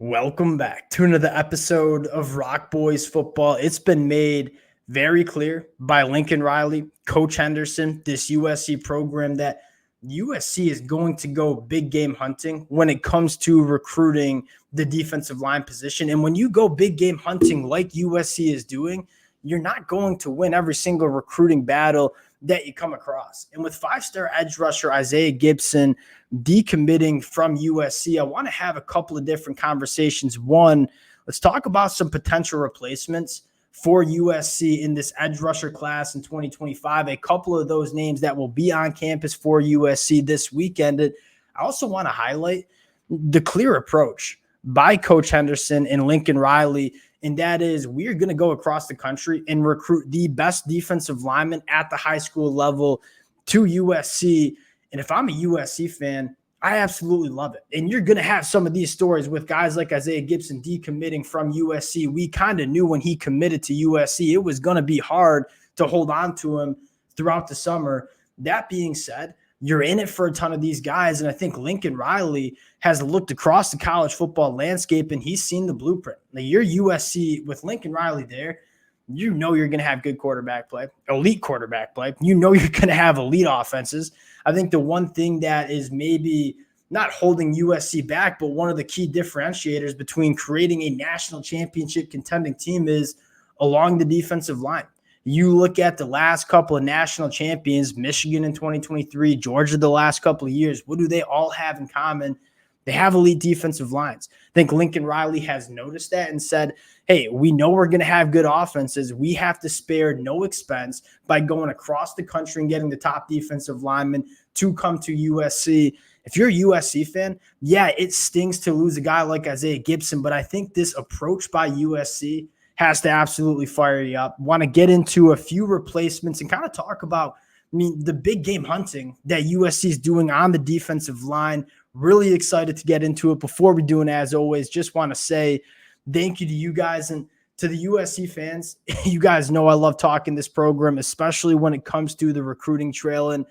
Welcome back to another episode of Rock Boys Football. It's been made very clear by Lincoln Riley, Coach Henderson, this USC program that USC is going to go big game hunting when it comes to recruiting the defensive line position. And when you go big game hunting like USC is doing, you're not going to win every single recruiting battle that you come across. And with five-star edge rusher Isaiah Gibson decommitting from USC, I want to have a couple of different conversations. One, let's talk about some potential replacements for USC in this edge rusher class in 2025. A couple of those names that will be on campus for USC this weekend. And I also want to highlight the clear approach by Coach Henderson and Lincoln Riley, and that is we are going to go across the country and recruit the best defensive linemen at the high school level to USC. And if I'm a USC fan, I absolutely love it. And you're going to have some of these stories with guys like Isaiah Gibson decommitting from USC. We kind of knew when he committed to USC, it was going to be hard to hold on to him throughout the summer. That being said, you're in it for a ton of these guys. And I think Lincoln Riley has looked across the college football landscape and he's seen the blueprint. Now, you're USC with Lincoln Riley there. You know you're going to have good quarterback play, elite quarterback play. You know you're going to have elite offenses. I think the one thing that is maybe not holding USC back, but one of the key differentiators between creating a national championship contending team is along the defensive line. You look at the last couple of national champions, Michigan in 2023, Georgia the last couple of years. What do they all have in common? They have elite defensive lines. I think Lincoln Riley has noticed that and said, hey, we know we're going to have good offenses. We have to spare no expense by going across the country and getting the top defensive linemen to come to USC. If you're a USC fan, yeah, it stings to lose a guy like Isaiah Gibson, but I think this approach by USC has to absolutely fire you up. Want to get into a few replacements and kind of talk about, the big game hunting that USC is doing on the defensive line. Really excited to get into it. Before we do, and as always, just want to say thank you to you guys and to the USC fans. You guys know I love talking this program, especially when it comes to the recruiting trail and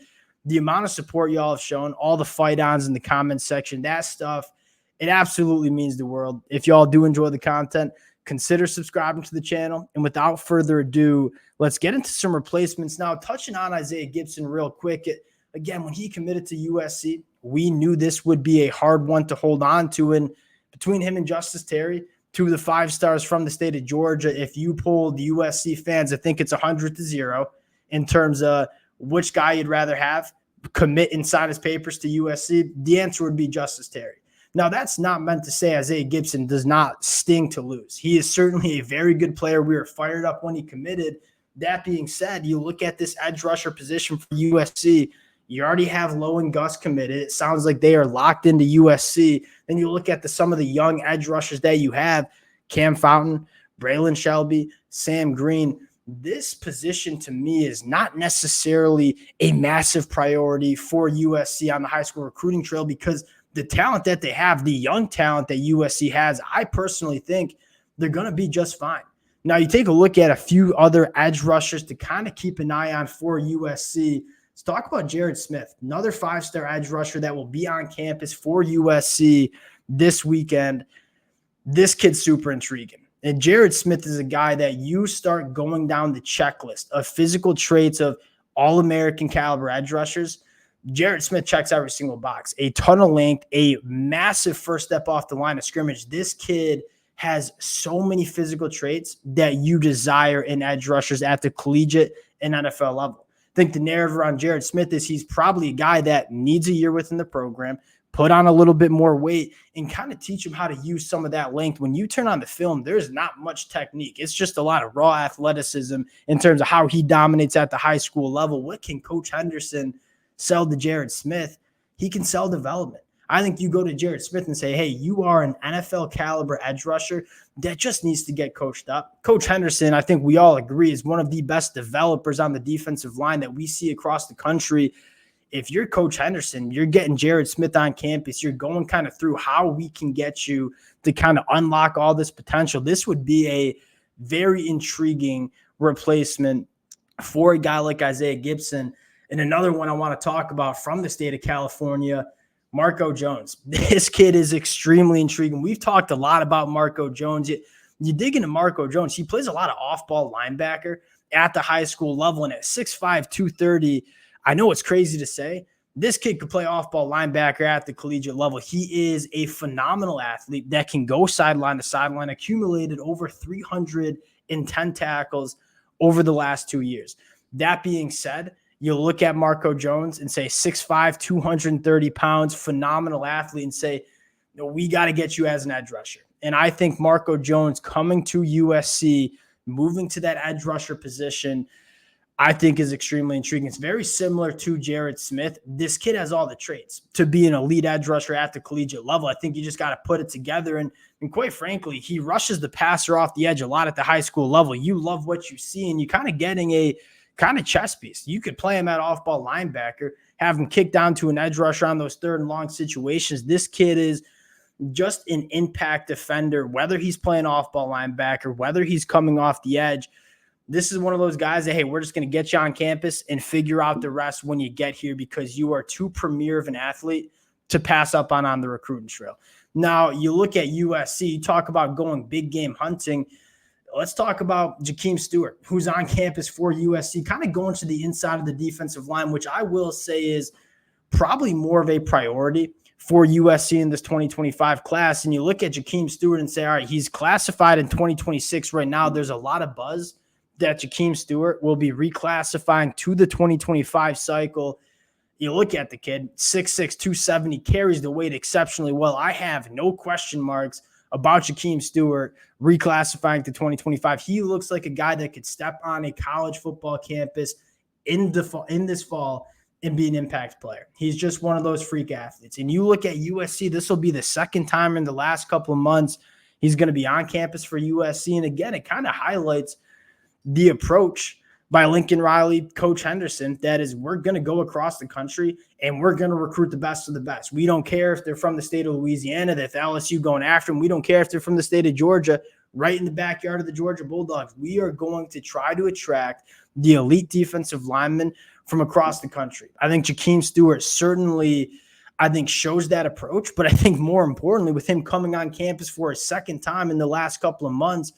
the amount of support y'all have shown, all the fight-ons in the comments section, that stuff, it absolutely means the world. If y'all do enjoy the content, consider subscribing to the channel. And without further ado, let's get into some replacements. Now, touching on Isaiah Gibson real quick, again, when he committed to USC, we knew this would be a hard one to hold on to. And between him and Justice Terry, two of the five stars from the state of Georgia, if you polled USC fans, I think it's 100-0 in terms of which guy you'd rather have commit and sign his papers to USC. The answer would be Justice Terry. Now, that's not meant to say Isaiah Gibson does not sting to lose. He is certainly a very good player. We were fired up when he committed. That being said, you look at this edge rusher position for USC, you already have Lowe and Gus committed. It sounds like they are locked into USC. Then you look at some of the young edge rushers that you have, Cam Fountain, Braylon Shelby, Sam Green. This position to me is not necessarily a massive priority for USC on the high school recruiting trail because the talent that they have, the young talent that USC has, I personally think they're going to be just fine. Now, you take a look at a few other edge rushers to kind of keep an eye on for USC. Let's talk about Jared Smith, another five-star edge rusher that will be on campus for USC this weekend. This kid's super intriguing. And Jared Smith is a guy that you start going down the checklist of physical traits of all-American caliber edge rushers. Jared Smith checks every single box. A ton of length, a massive first step off the line of scrimmage. This kid has so many physical traits that you desire in edge rushers at the collegiate and NFL level. I think the narrative around Jared Smith is he's probably a guy that needs a year within the program, put on a little bit more weight, and kind of teach him how to use some of that length. When you turn on the film, there's not much technique. It's just a lot of raw athleticism in terms of how he dominates at the high school level. What can Coach Henderson sell to Jared Smith? He can sell development. I think you go to Jared Smith and say, hey, you are an NFL caliber edge rusher that just needs to get coached up. Coach Henderson, I think we all agree, is one of the best developers on the defensive line that we see across the country. If you're Coach Henderson, you're getting Jared Smith on campus, you're going kind of through how we can get you to kind of unlock all this potential. This would be a very intriguing replacement for a guy like Isaiah Gibson. And another one I want to talk about from the state of California, Marco Jones. This kid is extremely intriguing. We've talked a lot about Marco Jones. You dig into Marco Jones, he plays a lot of off-ball linebacker at the high school level, and at 6'5", 230, I know it's crazy to say, this kid could play off-ball linebacker at the collegiate level. He is a phenomenal athlete that can go sideline to sideline, accumulated over 310 tackles over the last 2 years. That being said, you look at Marco Jones and say 6'5", 230 pounds, phenomenal athlete, and say, we got to get you as an edge rusher. And I think Marco Jones coming to USC, moving to that edge rusher position, I think is extremely intriguing. It's very similar to Jared Smith. This kid has all the traits to be an elite edge rusher at the collegiate level. I think you just got to put it together. And quite frankly, he rushes the passer off the edge a lot at the high school level. You love what you see, and you kind of getting a kind of chess piece. You could play him at off-ball linebacker, have him kick down to an edge rusher on those third and long situations. This kid is just an impact defender, whether he's playing off-ball linebacker, whether he's coming off the edge. This is one of those guys that, hey, we're just going to get you on campus and figure out the rest when you get here because you are too premier of an athlete to pass up on the recruiting trail. Now, you look at USC, you talk about going big game hunting. Let's talk about Jakeem Stewart, who's on campus for USC, kind of going to the inside of the defensive line, which I will say is probably more of a priority for USC in this 2025 class. And you look at Jakeem Stewart and say, all right, he's classified in 2026 right now. There's a lot of buzz that Jakeem Stewart will be reclassifying to the 2025 cycle. You look at the kid, 6'6", 270, carries the weight exceptionally well. I have no question marks about Jakeem Stewart reclassifying to 2025. He looks like a guy that could step on a college football campus in this fall and be an impact player. He's just one of those freak athletes. And you look at USC, this will be the second time in the last couple of months he's going to be on campus for USC. And again, it kind of highlights the approach by Lincoln Riley, Coach Henderson, that is, we're going to go across the country and we're going to recruit the best of the best. We don't care if they're from the state of Louisiana, that's LSU going after them. We don't care if they're from the state of Georgia, right in the backyard of the Georgia Bulldogs. We are going to try to attract the elite defensive linemen from across the country. I think Jakeem Stewart certainly, shows that approach, but I think more importantly, with him coming on campus for a second time in the last couple of months,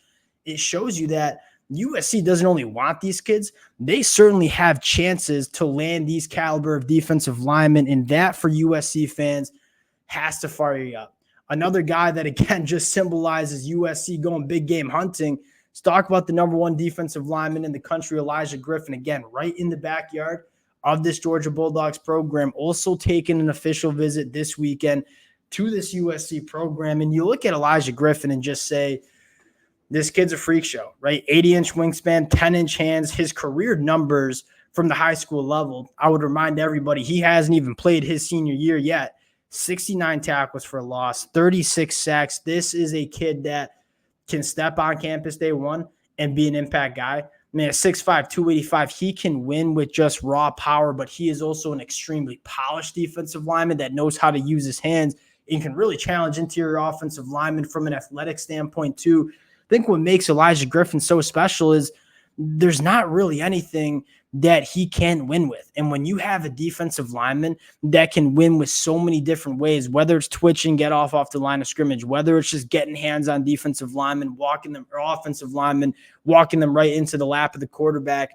it shows you that USC doesn't only want these kids, they certainly have chances to land these caliber of defensive linemen, and that for USC fans has to fire you up. Another guy that, again, just symbolizes USC going big game hunting. Let's talk about the number one defensive lineman in the country, Elijah Griffin, again, right in the backyard of this Georgia Bulldogs program, also taking an official visit this weekend to this USC program. And you look at Elijah Griffin and just say, this kid's a freak show, right? 80-inch wingspan, 10-inch hands. His career numbers from the high school level, I would remind everybody, he hasn't even played his senior year yet. 69 tackles for a loss, 36 sacks. This is a kid that can step on campus day one and be an impact guy. Man, 6'5", 285, he can win with just raw power, but he is also an extremely polished defensive lineman that knows how to use his hands and can really challenge interior offensive linemen from an athletic standpoint too. I think what makes Elijah Griffin so special is there's not really anything that he can't win with. And when you have a defensive lineman that can win with so many different ways, whether it's twitching, get off the line of scrimmage, whether it's just getting hands on defensive linemen, walking them, or offensive linemen, walking them right into the lap of the quarterback,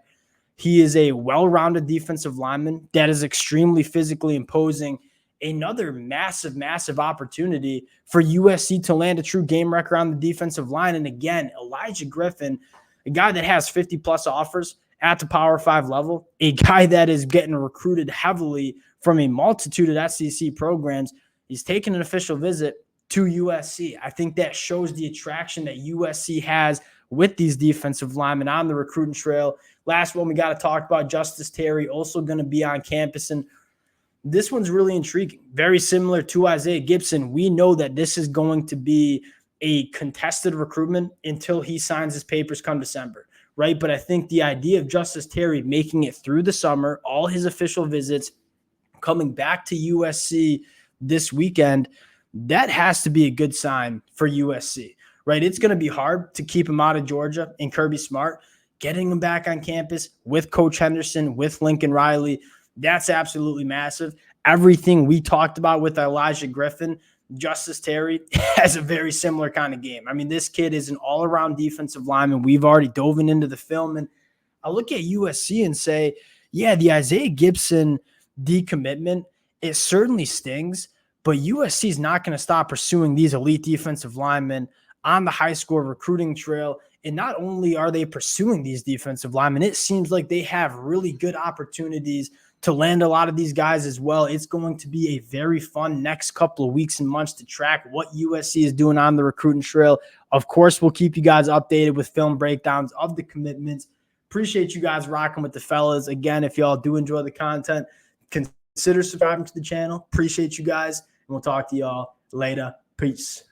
he is a well-rounded defensive lineman that is extremely physically imposing. Another massive, massive opportunity for USC to land a true game record on the defensive line. And again, Elijah Griffin, a guy that has 50-plus offers at the Power 5 level, a guy that is getting recruited heavily from a multitude of SEC programs. He's taken an official visit to USC. I think that shows the attraction that USC has with these defensive linemen on the recruiting trail. Last one we got to talk about, Justice Terry, also going to be on campus. And this one's really intriguing. Very similar to Isaiah Gibson. We know that this is going to be a contested recruitment until he signs his papers come December, right? But I think the idea of Justice Terry making it through the summer, all his official visits, coming back to USC this weekend, that has to be a good sign for USC, right? It's going to be hard to keep him out of Georgia and Kirby Smart. Getting him back on campus with Coach Henderson, with Lincoln Riley, that's absolutely massive. everything we talked about with Elijah Griffin, Justice Terry has a very similar kind of game. I mean, this kid is an all-around defensive lineman. We've already dove into the film, and I look at USC and say, yeah, the Isaiah Gibson decommitment, it certainly stings, but USC is not going to stop pursuing these elite defensive linemen on the high school recruiting trail. And not only are they pursuing these defensive linemen, it seems like they have really good opportunities to land a lot of these guys as well. It's going to be a very fun next couple of weeks and months to track what USC is doing on the recruiting trail. Of course, we'll keep you guys updated with film breakdowns of the commitments. Appreciate you guys rocking with the fellas. Again, if y'all do enjoy the content, consider subscribing to the channel. Appreciate you guys, and we'll talk to y'all later. Peace.